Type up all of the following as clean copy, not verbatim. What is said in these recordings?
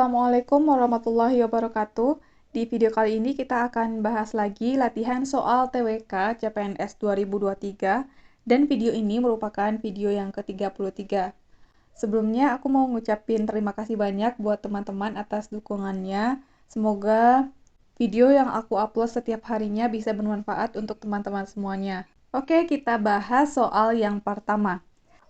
Assalamualaikum warahmatullahi wabarakatuh. Di video kali ini kita akan bahas lagi latihan soal TWK CPNS 2023 dan video ini merupakan video yang ke-33. Sebelumnya aku mau ngucapin terima kasih banyak buat teman-teman atas dukungannya. Semoga video yang aku upload setiap harinya bisa bermanfaat untuk teman-teman semuanya. Oke, kita bahas soal yang pertama.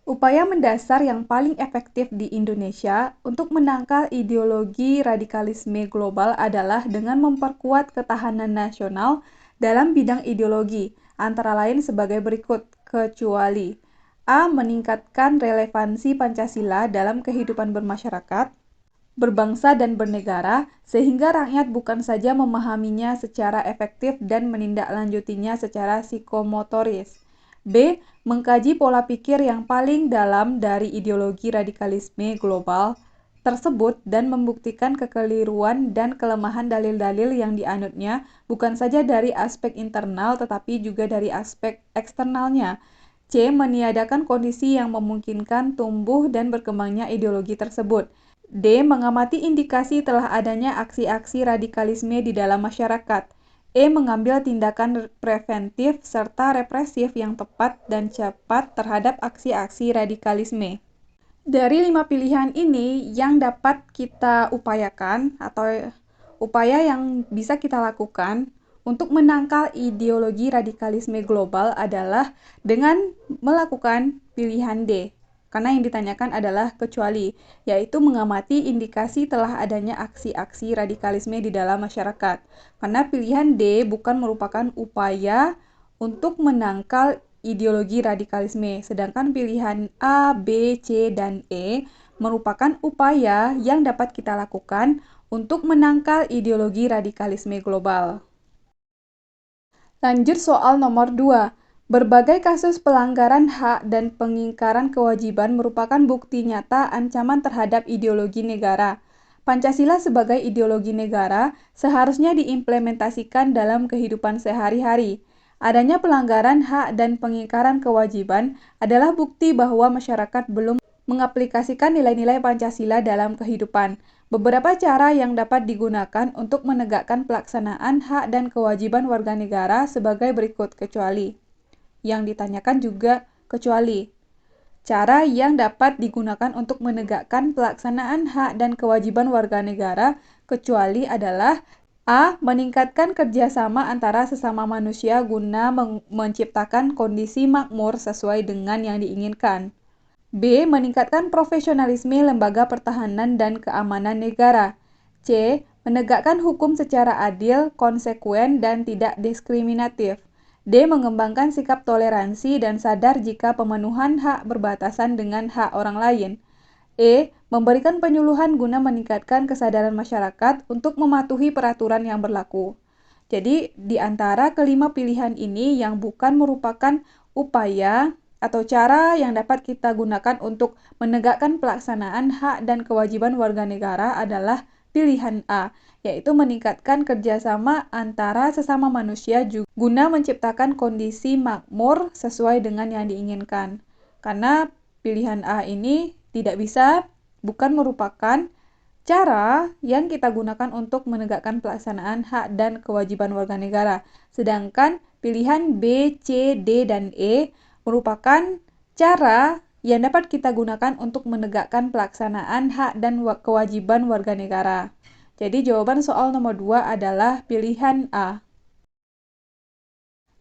Upaya mendasar yang paling efektif di Indonesia untuk menangkal ideologi radikalisme global adalah dengan memperkuat ketahanan nasional dalam bidang ideologi, antara lain sebagai berikut, kecuali A. Meningkatkan relevansi Pancasila dalam kehidupan bermasyarakat, berbangsa dan bernegara, sehingga rakyat bukan saja memahaminya secara efektif dan menindaklanjutinya secara psikomotoris. B. Mengkaji pola pikir yang paling dalam dari ideologi radikalisme global tersebut dan membuktikan kekeliruan dan kelemahan dalil-dalil yang dianutnya bukan saja dari aspek internal tetapi juga dari aspek eksternalnya. C. Meniadakan kondisi yang memungkinkan tumbuh dan berkembangnya ideologi tersebut. D. Mengamati indikasi telah adanya aksi-aksi radikalisme di dalam masyarakat. E. Mengambil tindakan preventif serta represif yang tepat dan cepat terhadap aksi-aksi radikalisme. Dari 5 pilihan ini, yang dapat kita upayakan atau upaya yang bisa kita lakukan untuk menangkal ideologi radikalisme global adalah dengan melakukan pilihan D. Karena yang ditanyakan adalah kecuali, yaitu mengamati indikasi telah adanya aksi-aksi radikalisme di dalam masyarakat. Karena pilihan D bukan merupakan upaya untuk menangkal ideologi radikalisme, sedangkan pilihan A, B, C, dan E merupakan upaya yang dapat kita lakukan untuk menangkal ideologi radikalisme global. Lanjut soal nomor 2. Berbagai kasus pelanggaran hak dan pengingkaran kewajiban merupakan bukti nyata ancaman terhadap ideologi negara. Pancasila sebagai ideologi negara seharusnya diimplementasikan dalam kehidupan sehari-hari. Adanya pelanggaran hak dan pengingkaran kewajiban adalah bukti bahwa masyarakat belum mengaplikasikan nilai-nilai Pancasila dalam kehidupan. Beberapa cara yang dapat digunakan untuk menegakkan pelaksanaan hak dan kewajiban warga negara sebagai berikut, kecuali. Yang ditanyakan juga kecuali. Cara yang dapat digunakan untuk menegakkan pelaksanaan hak dan kewajiban warga negara kecuali adalah A. Meningkatkan kerjasama antara sesama manusia guna menciptakan kondisi makmur sesuai dengan yang diinginkan. B. Meningkatkan profesionalisme lembaga pertahanan dan keamanan negara. C. Menegakkan hukum secara adil, konsekuen, dan tidak diskriminatif. D. Mengembangkan sikap toleransi dan sadar jika pemenuhan hak berbatasan dengan hak orang lain. E. Memberikan penyuluhan guna meningkatkan kesadaran masyarakat untuk mematuhi peraturan yang berlaku. Jadi, di antara kelima pilihan ini yang bukan merupakan upaya atau cara yang dapat kita gunakan untuk menegakkan pelaksanaan hak dan kewajiban warga negara adalah pilihan A, yaitu meningkatkan kerjasama antara sesama manusia guna menciptakan kondisi makmur sesuai dengan yang diinginkan. Karena pilihan A ini bukan merupakan cara yang kita gunakan untuk menegakkan pelaksanaan hak dan kewajiban warga negara. Sedangkan pilihan B, C, D, dan E merupakan cara yang dapat kita gunakan untuk menegakkan pelaksanaan hak dan kewajiban warga negara. Jadi jawaban soal nomor 2 adalah pilihan A.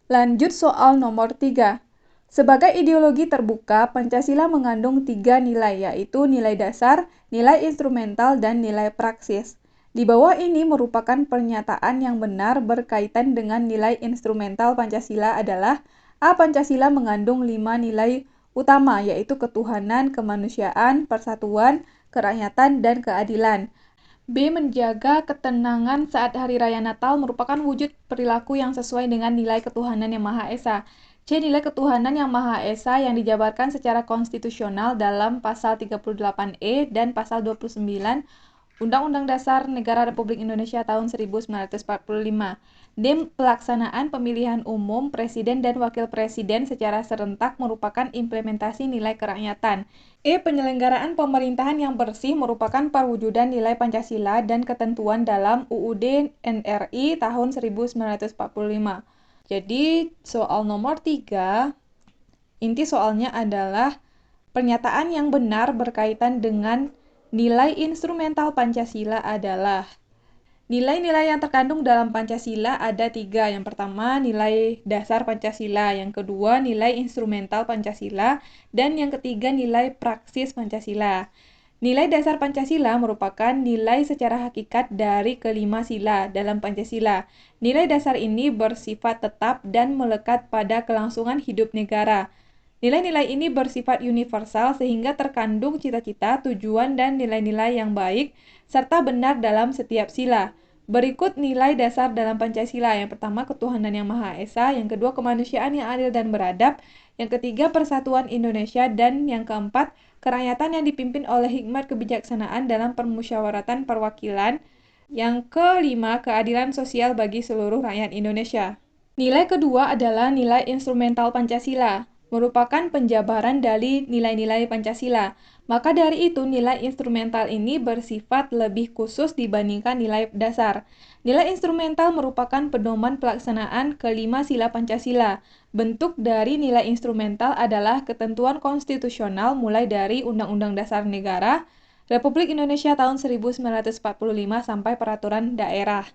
Lanjut soal nomor 3. Sebagai ideologi terbuka, Pancasila mengandung 3 nilai, yaitu nilai dasar, nilai instrumental, dan nilai praksis. Di bawah ini merupakan pernyataan yang benar berkaitan dengan nilai instrumental Pancasila adalah A. Pancasila mengandung 5 nilai utama, yaitu ketuhanan, kemanusiaan, persatuan, kerakyatan, dan keadilan. B. Menjaga ketenangan saat Hari Raya Natal merupakan wujud perilaku yang sesuai dengan nilai ketuhanan yang Maha Esa. C. Nilai ketuhanan yang Maha Esa yang dijabarkan secara konstitusional dalam pasal 38E dan pasal 29 Undang-Undang Dasar Negara Republik Indonesia tahun 1945. D. Pelaksanaan pemilihan umum presiden dan wakil presiden secara serentak merupakan implementasi nilai kerakyatan. E. Penyelenggaraan pemerintahan yang bersih merupakan perwujudan nilai Pancasila dan ketentuan dalam UUD NRI tahun 1945. Jadi, soal nomor 3, inti soalnya adalah pernyataan yang benar berkaitan dengan nilai instrumental Pancasila adalah nilai-nilai yang terkandung dalam Pancasila ada 3. Yang pertama, nilai dasar Pancasila. Yang kedua, nilai instrumental Pancasila. Dan yang ketiga, nilai praksis Pancasila. Nilai dasar Pancasila merupakan nilai secara hakikat dari kelima sila dalam Pancasila. Nilai dasar ini bersifat tetap dan melekat pada kelangsungan hidup negara. Nilai-nilai ini bersifat universal sehingga terkandung cita-cita, tujuan, dan nilai-nilai yang baik serta benar dalam setiap sila. Berikut nilai dasar dalam Pancasila. Yang pertama, ketuhanan yang Maha Esa. Yang kedua, kemanusiaan yang adil dan beradab. Yang ketiga, persatuan Indonesia. Dan yang keempat, kerakyatan yang dipimpin oleh hikmat kebijaksanaan dalam permusyawaratan perwakilan. Yang kelima, keadilan sosial bagi seluruh rakyat Indonesia. Nilai kedua adalah nilai instrumental Pancasila, merupakan penjabaran dari nilai-nilai Pancasila. Maka dari itu, nilai instrumental ini bersifat lebih khusus dibandingkan nilai dasar. Nilai instrumental merupakan pedoman pelaksanaan kelima sila Pancasila. Bentuk dari nilai instrumental adalah ketentuan konstitusional mulai dari Undang-Undang Dasar Negara Republik Indonesia tahun 1945 sampai peraturan daerah.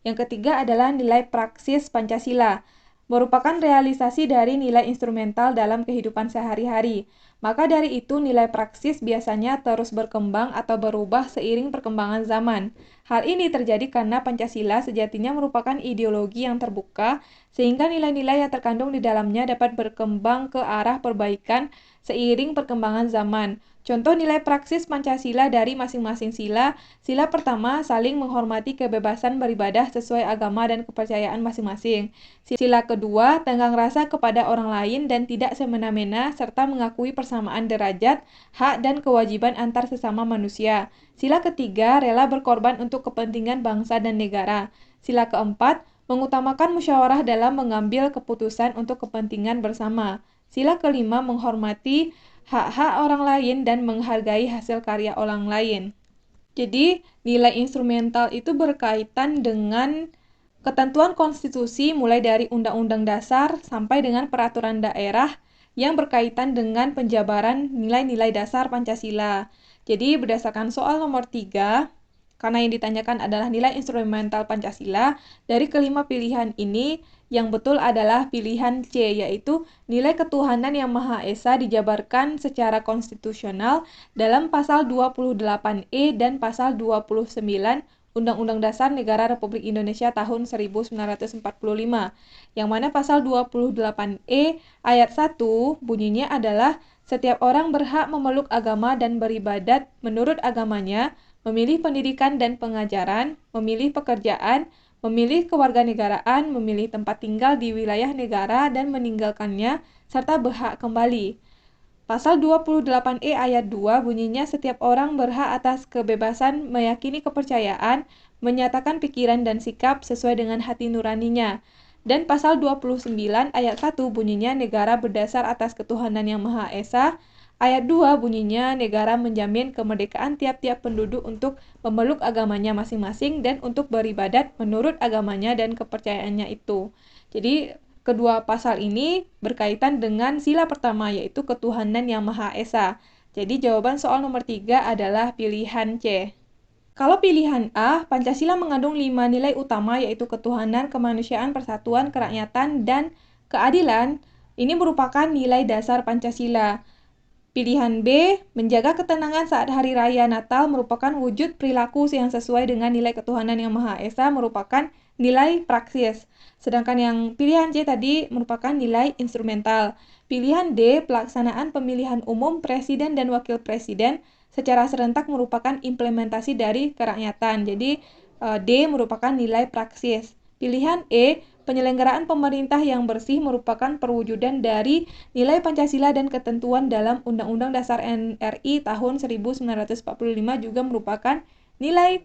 Yang ketiga adalah nilai praksis Pancasila, merupakan realisasi dari nilai instrumental dalam kehidupan sehari-hari. Maka dari itu, nilai praksis biasanya terus berkembang atau berubah seiring perkembangan zaman. Hal ini terjadi karena Pancasila sejatinya merupakan ideologi yang terbuka, sehingga nilai-nilai yang terkandung di dalamnya dapat berkembang ke arah perbaikan seiring perkembangan zaman. Contoh nilai praksis Pancasila dari masing-masing sila. Sila pertama, saling menghormati kebebasan beribadah sesuai agama dan kepercayaan masing-masing. Sila kedua, tenggang rasa kepada orang lain dan tidak semena-mena, serta mengakui persamaan derajat, hak, dan kewajiban antar sesama manusia. Sila ketiga, rela berkorban untuk kepentingan bangsa dan negara. Sila keempat, mengutamakan musyawarah dalam mengambil keputusan untuk kepentingan bersama. Sila kelima, menghormati hak-hak orang lain dan menghargai hasil karya orang lain. Jadi, nilai instrumental itu berkaitan dengan ketentuan konstitusi mulai dari Undang-Undang Dasar sampai dengan peraturan daerah yang berkaitan dengan penjabaran nilai-nilai dasar Pancasila. Jadi, berdasarkan soal nomor 3, karena yang ditanyakan adalah nilai instrumental Pancasila, dari kelima pilihan ini, yang betul adalah pilihan C, yaitu nilai ketuhanan yang Maha Esa dijabarkan secara konstitusional dalam pasal 28E dan pasal 29 Undang-Undang Dasar Negara Republik Indonesia tahun 1945, yang mana pasal 28E ayat 1 bunyinya adalah setiap orang berhak memeluk agama dan beribadat menurut agamanya, memilih pendidikan dan pengajaran, memilih pekerjaan, memilih kewarganegaraan, memilih tempat tinggal di wilayah negara dan meninggalkannya, serta berhak kembali. Pasal 28E ayat 2 bunyinya setiap orang berhak atas kebebasan meyakini kepercayaan, menyatakan pikiran dan sikap sesuai dengan hati nuraninya. Dan pasal 29 ayat 1 bunyinya negara berdasar atas ketuhanan yang Maha Esa. Ayat 2 bunyinya negara menjamin kemerdekaan tiap-tiap penduduk untuk memeluk agamanya masing-masing dan untuk beribadat menurut agamanya dan kepercayaannya itu. Jadi kedua pasal ini berkaitan dengan sila pertama, yaitu ketuhanan yang Maha Esa. Jadi jawaban soal nomor 3 adalah pilihan C. Kalau pilihan A, Pancasila mengandung 5 nilai utama, yaitu ketuhanan, kemanusiaan, persatuan, kerakyatan, dan keadilan. Ini merupakan nilai dasar Pancasila. Pilihan B, menjaga ketenangan saat Hari Raya Natal merupakan wujud perilaku yang sesuai dengan nilai ketuhanan yang Maha Esa, merupakan nilai praksis. Sedangkan yang pilihan C tadi merupakan nilai instrumental. Pilihan D, pelaksanaan pemilihan umum presiden dan wakil presiden secara serentak merupakan implementasi dari kerakyatan. Jadi D merupakan nilai praksis. Pilihan E, penyelenggaraan pemerintah yang bersih merupakan perwujudan dari nilai Pancasila dan ketentuan dalam Undang-Undang Dasar NRI tahun 1945 juga merupakan nilai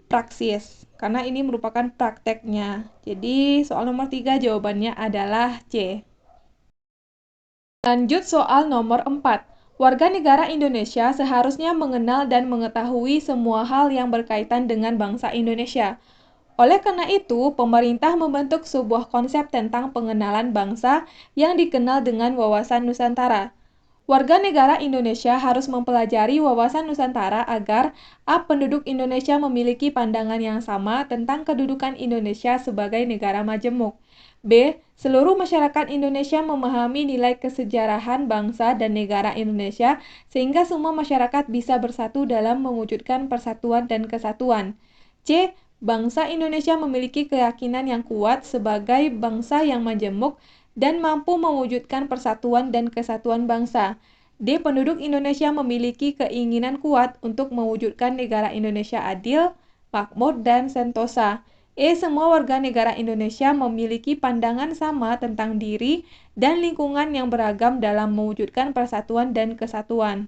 praksis, karena ini merupakan prakteknya. Jadi soal nomor 3 jawabannya adalah C. Lanjut soal nomor 4. Warga negara Indonesia seharusnya mengenal dan mengetahui semua hal yang berkaitan dengan bangsa Indonesia. Oleh karena itu, pemerintah membentuk sebuah konsep tentang pengenalan bangsa yang dikenal dengan wawasan Nusantara. Warga negara Indonesia harus mempelajari wawasan Nusantara agar A. Penduduk Indonesia memiliki pandangan yang sama tentang kedudukan Indonesia sebagai negara majemuk. B. Seluruh masyarakat Indonesia memahami nilai kesejarahan bangsa dan negara Indonesia sehingga semua masyarakat bisa bersatu dalam mewujudkan persatuan dan kesatuan. C. Bangsa Indonesia memiliki keyakinan yang kuat sebagai bangsa yang majemuk dan mampu mewujudkan persatuan dan kesatuan bangsa. D. Penduduk Indonesia memiliki keinginan kuat untuk mewujudkan negara Indonesia adil, makmur, dan sentosa. E. Semua warga negara Indonesia memiliki pandangan sama tentang diri dan lingkungan yang beragam dalam mewujudkan persatuan dan kesatuan.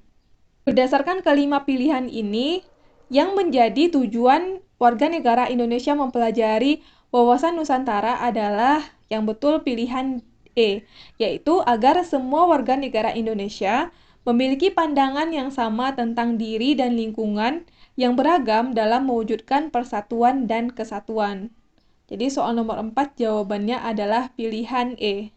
Berdasarkan kelima pilihan ini, yang menjadi tujuan warga negara Indonesia mempelajari wawasan Nusantara adalah yang betul pilihan E, yaitu agar semua warga negara Indonesia memiliki pandangan yang sama tentang diri dan lingkungan yang beragam dalam mewujudkan persatuan dan kesatuan. Jadi soal nomor 4 jawabannya adalah pilihan E.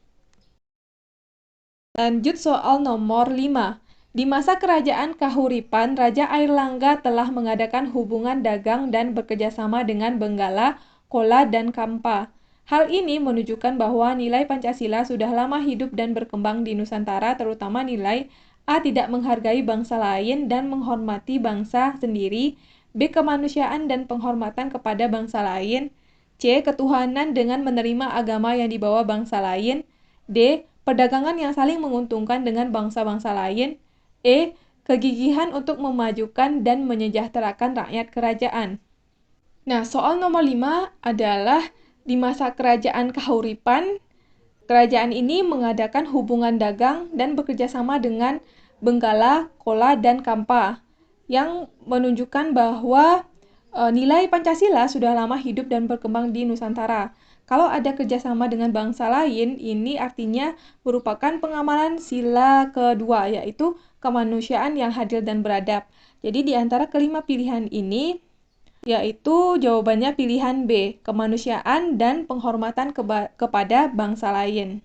Lanjut soal nomor 5. Di masa kerajaan Kahuripan, Raja Airlangga telah mengadakan hubungan dagang dan bekerjasama dengan Benggala, Kola, dan Kampa. Hal ini menunjukkan bahwa nilai Pancasila sudah lama hidup dan berkembang di Nusantara, terutama nilai A. Tidak menghargai bangsa lain dan menghormati bangsa sendiri, B. Kemanusiaan dan penghormatan kepada bangsa lain, C. Ketuhanan dengan menerima agama yang dibawa bangsa lain, D. Perdagangan yang saling menguntungkan dengan bangsa-bangsa lain, E. Kegigihan untuk memajukan dan menyejahterakan rakyat kerajaan. Nah, soal nomor 5 adalah di masa kerajaan Kahuripan, kerajaan ini mengadakan hubungan dagang dan bekerjasama dengan Benggala, Kola, dan Kampa, yang menunjukkan bahwa nilai Pancasila sudah lama hidup dan berkembang di Nusantara. Kalau ada kerjasama dengan bangsa lain, ini artinya merupakan pengamalan sila kedua, yaitu kemanusiaan yang adil dan beradab. Jadi di antara kelima pilihan ini, yaitu jawabannya pilihan B, kemanusiaan dan penghormatan kepada bangsa lain.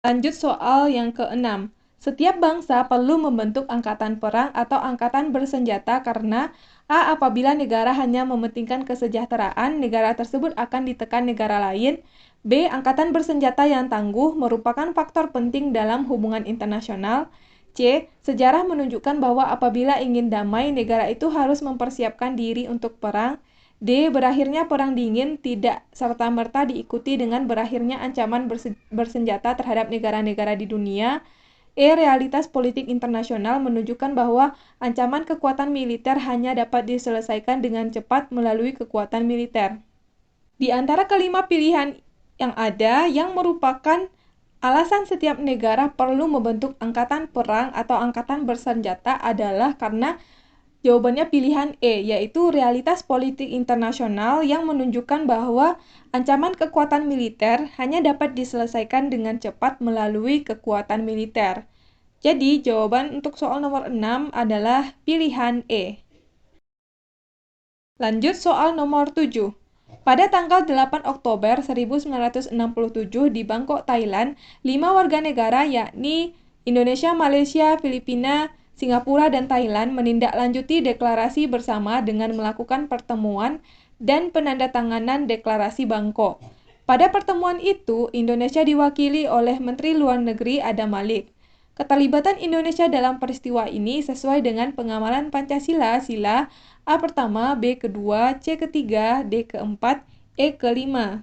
Lanjut soal yang keenam. Setiap bangsa perlu membentuk angkatan perang atau angkatan bersenjata karena A. Apabila negara hanya mementingkan kesejahteraan, negara tersebut akan ditekan negara lain. B. Angkatan bersenjata yang tangguh merupakan faktor penting dalam hubungan internasional. C. Sejarah menunjukkan bahwa apabila ingin damai, negara itu harus mempersiapkan diri untuk perang. D. Berakhirnya Perang Dingin tidak serta-merta diikuti dengan berakhirnya ancaman bersenjata terhadap negara-negara di dunia. E. Realitas politik internasional menunjukkan bahwa ancaman kekuatan militer hanya dapat diselesaikan dengan cepat melalui kekuatan militer. Di antara kelima pilihan yang ada, yang merupakan alasan setiap negara perlu membentuk angkatan perang atau angkatan bersenjata adalah karena jawabannya pilihan E, yaitu realitas politik internasional yang menunjukkan bahwa ancaman kekuatan militer hanya dapat diselesaikan dengan cepat melalui kekuatan militer. Jadi, jawaban untuk soal nomor 6 adalah pilihan E. Lanjut soal nomor 7. Pada tanggal 8 Oktober 1967 di Bangkok, Thailand, 5 warga negara yakni Indonesia, Malaysia, Filipina, Singapura, dan Thailand menindaklanjuti deklarasi bersama dengan melakukan pertemuan dan penandatanganan deklarasi Bangkok. Pada pertemuan itu, Indonesia diwakili oleh Menteri Luar Negeri Adam Malik. Keterlibatan Indonesia dalam peristiwa ini sesuai dengan pengamalan Pancasila sila A pertama, B kedua, C ketiga, D keempat, E kelima.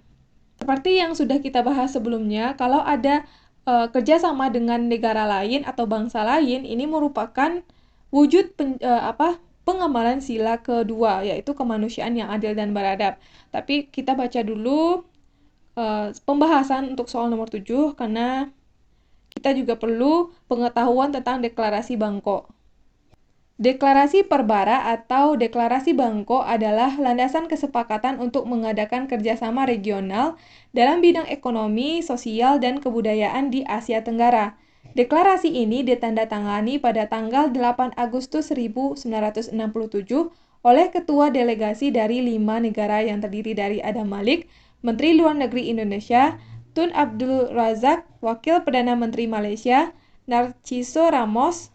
Seperti yang sudah kita bahas sebelumnya, kalau ada kerjasama dengan negara lain atau bangsa lain, ini merupakan wujud pengamalan sila kedua, yaitu kemanusiaan yang adil dan beradab. Tapi kita baca dulu pembahasan untuk soal nomor 7, karena kita juga perlu pengetahuan tentang deklarasi Bangkok. Deklarasi Perbara atau Deklarasi Bangko adalah landasan kesepakatan untuk mengadakan kerjasama regional dalam bidang ekonomi, sosial, dan kebudayaan di Asia Tenggara. Deklarasi ini ditandatangani pada tanggal 8 Agustus 1967 oleh Ketua Delegasi dari 5 negara yang terdiri dari Adam Malik, Menteri Luar Negeri Indonesia, Tun Abdul Razak, Wakil Perdana Menteri Malaysia, Narciso Ramos,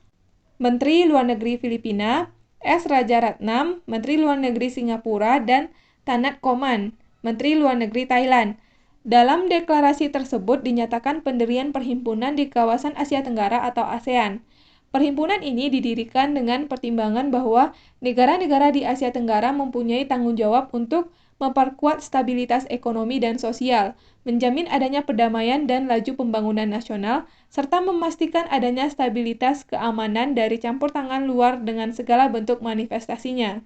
Menteri Luar Negeri Filipina, S. Rajaratnam, Menteri Luar Negeri Singapura, dan Tanat Koman, Menteri Luar Negeri Thailand. Dalam deklarasi tersebut dinyatakan pendirian perhimpunan di kawasan Asia Tenggara atau ASEAN. Perhimpunan ini didirikan dengan pertimbangan bahwa negara-negara di Asia Tenggara mempunyai tanggung jawab untuk memperkuat stabilitas ekonomi dan sosial, menjamin adanya perdamaian dan laju pembangunan nasional, serta memastikan adanya stabilitas keamanan dari campur tangan luar dengan segala bentuk manifestasinya.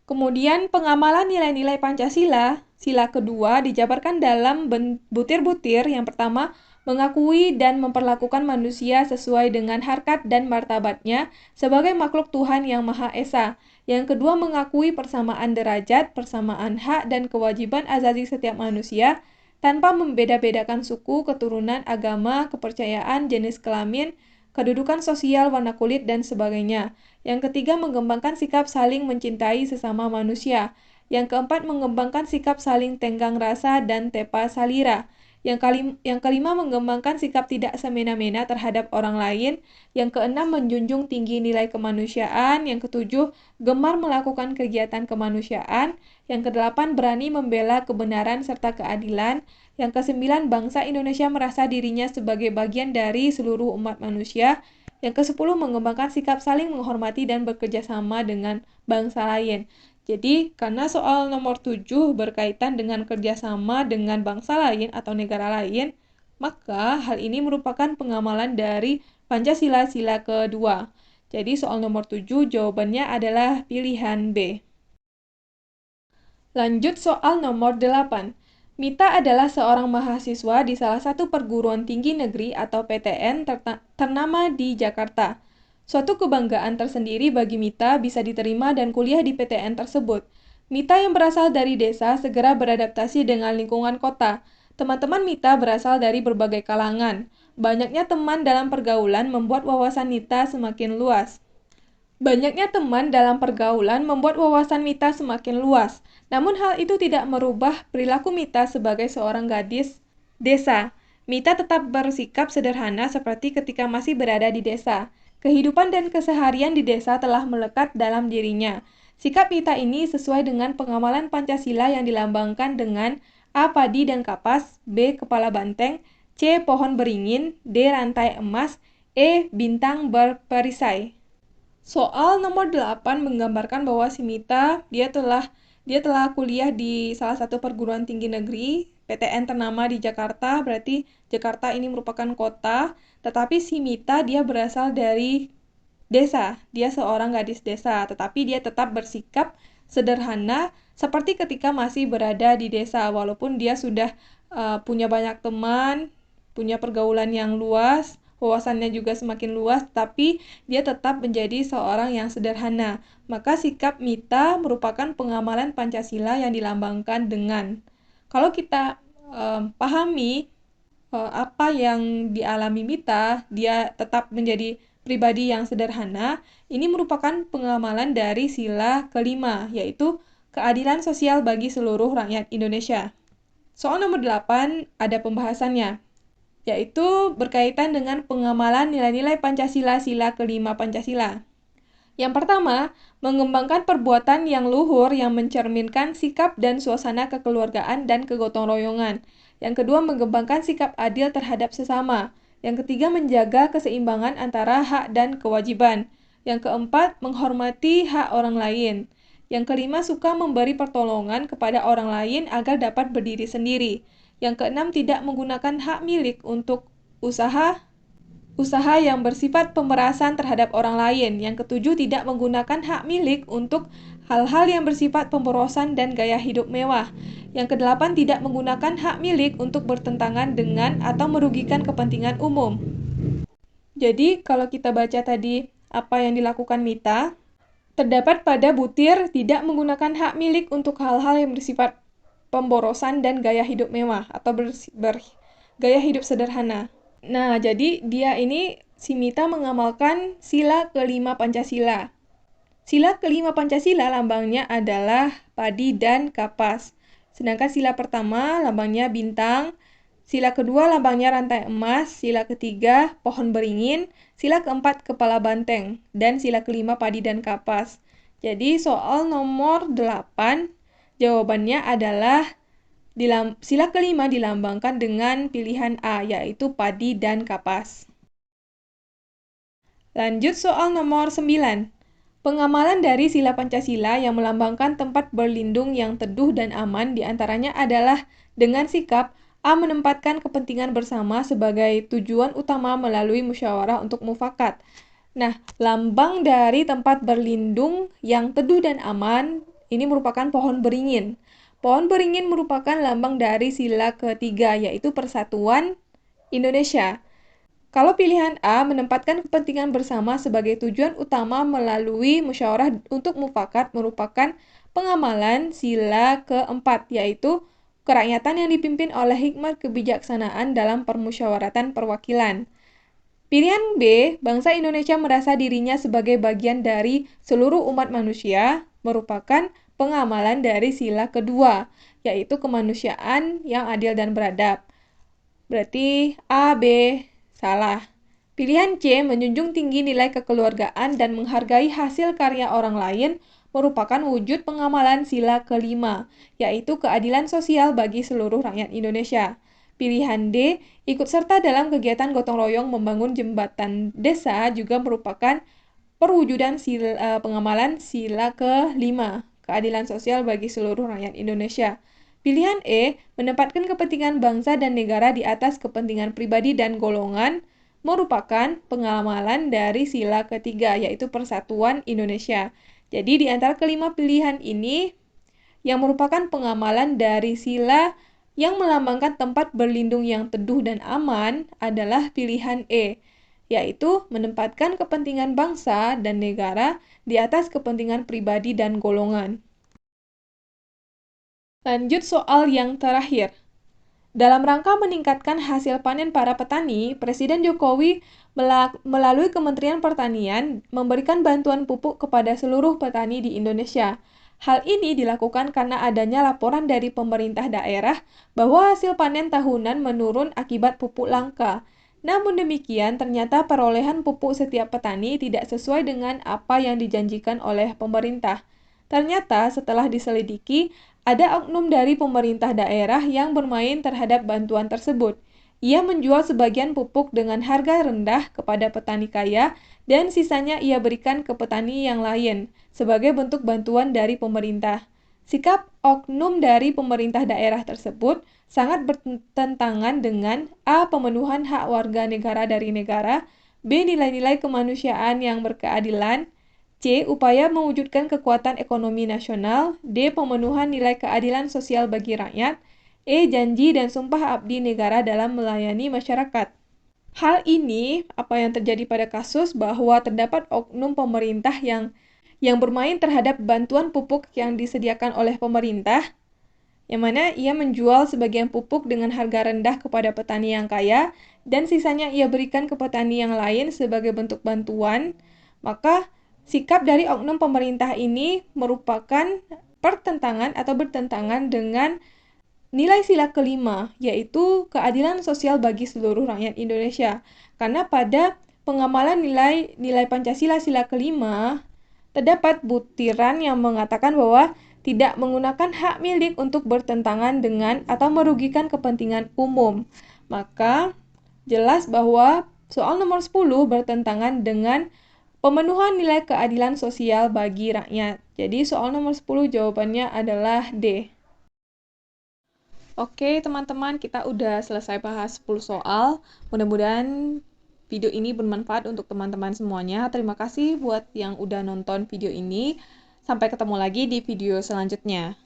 Kemudian pengamalan nilai-nilai Pancasila, sila kedua dijabarkan dalam butir-butir. Yang pertama, mengakui dan memperlakukan manusia sesuai dengan harkat dan martabatnya sebagai makhluk Tuhan yang Maha Esa. Yang kedua, mengakui persamaan derajat, persamaan hak dan kewajiban azasi setiap manusia tanpa membeda-bedakan suku, keturunan, agama, kepercayaan, jenis kelamin, kedudukan sosial, warna kulit, dan sebagainya. Yang ketiga, mengembangkan sikap saling mencintai sesama manusia. Yang keempat, mengembangkan sikap saling tenggang rasa dan tepa salira. Yang kelima, mengembangkan sikap tidak semena-mena terhadap orang lain. Yang keenam, menjunjung tinggi nilai kemanusiaan. Yang ketujuh, gemar melakukan kegiatan kemanusiaan. Yang kedelapan, berani membela kebenaran serta keadilan. Yang kesembilan, bangsa Indonesia merasa dirinya sebagai bagian dari seluruh umat manusia. Yang ke-10, mengembangkan sikap saling menghormati dan bekerja sama dengan bangsa lain. Jadi, karena soal nomor 7 berkaitan dengan kerjasama dengan bangsa lain atau negara lain, maka hal ini merupakan pengamalan dari Pancasila sila kedua. Jadi, soal nomor 7 jawabannya adalah pilihan B. Lanjut soal nomor 8. Mita adalah seorang mahasiswa di salah satu perguruan tinggi negeri atau PTN ternama di Jakarta. Suatu kebanggaan tersendiri bagi Mita bisa diterima dan kuliah di PTN tersebut. Mita yang berasal dari desa segera beradaptasi dengan lingkungan kota. Teman-teman Mita berasal dari berbagai kalangan. Banyaknya teman dalam pergaulan membuat wawasan Mita semakin luas. Banyaknya teman dalam pergaulan membuat wawasan Mita semakin luas. Namun hal itu tidak merubah perilaku Mita sebagai seorang gadis desa. Mita tetap bersikap sederhana seperti ketika masih berada di desa. Kehidupan dan keseharian di desa telah melekat dalam dirinya. Sikap Mita ini sesuai dengan pengamalan Pancasila yang dilambangkan dengan A. Padi dan kapas, B. Kepala banteng, C. Pohon beringin, D. Rantai emas, E. Bintang berperisai. Soal nomor 8 menggambarkan bahwa si Mita dia telah kuliah di salah satu perguruan tinggi negeri PTN ternama di Jakarta. Berarti Jakarta ini merupakan kota, tetapi si Mita dia berasal dari desa. Dia seorang gadis desa, tetapi dia tetap bersikap sederhana seperti ketika masih berada di desa, walaupun dia sudah punya banyak teman, punya pergaulan yang luas, wawasannya juga semakin luas, tapi dia tetap menjadi seorang yang sederhana. Maka sikap Mita merupakan pengamalan Pancasila yang dilambangkan dengan. Kalau kita pahami apa yang dialami Mita, dia tetap menjadi pribadi yang sederhana. Ini merupakan pengamalan dari sila kelima, yaitu keadilan sosial bagi seluruh rakyat Indonesia. Soal nomor 8 ada pembahasannya, yaitu berkaitan dengan pengamalan nilai-nilai Pancasila sila kelima Pancasila. Yang pertama, mengembangkan perbuatan yang luhur yang mencerminkan sikap dan suasana kekeluargaan dan kegotong royongan. Yang kedua, mengembangkan sikap adil terhadap sesama. Yang ketiga, menjaga keseimbangan antara hak dan kewajiban. Yang keempat, menghormati hak orang lain. Yang kelima, suka memberi pertolongan kepada orang lain agar dapat berdiri sendiri. Yang keenam, tidak menggunakan hak milik untuk usaha yang bersifat pemerasan terhadap orang lain. Yang ketujuh, tidak menggunakan hak milik untuk hal-hal yang bersifat pemborosan dan gaya hidup mewah. Yang kedelapan, tidak menggunakan hak milik untuk bertentangan dengan atau merugikan kepentingan umum. Jadi, kalau kita baca tadi apa yang dilakukan Mita, terdapat pada butir tidak menggunakan hak milik untuk hal-hal yang bersifat pemborosan dan gaya hidup mewah atau gaya hidup sederhana. Nah, jadi dia ini, si Mita mengamalkan sila kelima Pancasila. Sila kelima Pancasila lambangnya adalah padi dan kapas. Sedangkan sila pertama lambangnya bintang, sila kedua lambangnya rantai emas, sila ketiga pohon beringin, sila keempat kepala banteng, dan sila kelima padi dan kapas. Jadi soal nomor 8, jawabannya adalah sila kelima dilambangkan dengan pilihan A, yaitu padi dan kapas. Lanjut soal nomor 9. Pengamalan dari sila Pancasila yang melambangkan tempat berlindung yang teduh dan aman diantaranya adalah dengan sikap A. Menempatkan kepentingan bersama sebagai tujuan utama melalui musyawarah untuk mufakat. Nah, lambang dari tempat berlindung yang teduh dan aman ini merupakan pohon beringin. Pohon beringin merupakan lambang dari sila ketiga, yaitu Persatuan Indonesia. Kalau pilihan A, menempatkan kepentingan bersama sebagai tujuan utama melalui musyawarah untuk mufakat, merupakan pengamalan sila keempat, yaitu kerakyatan yang dipimpin oleh hikmat kebijaksanaan dalam permusyawaratan perwakilan. Pilihan B, bangsa Indonesia merasa dirinya sebagai bagian dari seluruh umat manusia, merupakan pengamalan dari sila kedua, yaitu kemanusiaan yang adil dan beradab. Berarti A, B, salah. Pilihan C, menjunjung tinggi nilai kekeluargaan dan menghargai hasil karya orang lain, merupakan wujud pengamalan sila kelima, yaitu keadilan sosial bagi seluruh rakyat Indonesia. Pilihan D, ikut serta dalam kegiatan gotong royong membangun jembatan desa juga merupakan perwujudan pengamalan sila kelima, keadilan sosial bagi seluruh rakyat Indonesia. Pilihan E, menempatkan kepentingan bangsa dan negara di atas kepentingan pribadi dan golongan, merupakan pengamalan dari sila ketiga, yaitu Persatuan Indonesia. Jadi di antara kelima pilihan ini, yang merupakan pengamalan dari sila yang melambangkan tempat berlindung yang teduh dan aman adalah pilihan E, yaitu menempatkan kepentingan bangsa dan negara di atas kepentingan pribadi dan golongan. Lanjut soal yang terakhir. Dalam rangka meningkatkan hasil panen para petani, Presiden Jokowi melalui Kementerian Pertanian memberikan bantuan pupuk kepada seluruh petani di Indonesia. Hal ini dilakukan karena adanya laporan dari pemerintah daerah bahwa hasil panen tahunan menurun akibat pupuk langka. Namun demikian, ternyata perolehan pupuk setiap petani tidak sesuai dengan apa yang dijanjikan oleh pemerintah. Ternyata setelah diselidiki, ada oknum dari pemerintah daerah yang bermain terhadap bantuan tersebut. Ia menjual sebagian pupuk dengan harga rendah kepada petani kaya dan sisanya ia berikan ke petani yang lain sebagai bentuk bantuan dari pemerintah. Sikap oknum dari pemerintah daerah tersebut sangat bertentangan dengan A. Pemenuhan hak warga negara dari negara, B. Nilai-nilai kemanusiaan yang berkeadilan, C. Upaya mewujudkan kekuatan ekonomi nasional, D. Pemenuhan nilai keadilan sosial bagi rakyat, E. Janji dan sumpah abdi negara dalam melayani masyarakat. Hal ini, apa yang terjadi pada kasus bahwa terdapat oknum pemerintah yang bermain terhadap bantuan pupuk yang disediakan oleh pemerintah, yang mana ia menjual sebagian pupuk dengan harga rendah kepada petani yang kaya, dan sisanya ia berikan ke petani yang lain sebagai bentuk bantuan, maka sikap dari oknum pemerintah ini merupakan pertentangan atau bertentangan dengan nilai sila kelima, yaitu keadilan sosial bagi seluruh rakyat Indonesia. Karena pada pengamalan nilai Pancasila sila kelima, terdapat butiran yang mengatakan bahwa tidak menggunakan hak milik untuk bertentangan dengan atau merugikan kepentingan umum. Maka jelas bahwa soal nomor 10 bertentangan dengan pemenuhan nilai keadilan sosial bagi rakyat. Jadi soal nomor 10 jawabannya adalah D. Oke teman-teman, kita udah selesai bahas 10 soal. Mudah-mudahan video ini bermanfaat untuk teman-teman semuanya. Terima kasih buat yang udah nonton video ini. Sampai ketemu lagi di video selanjutnya.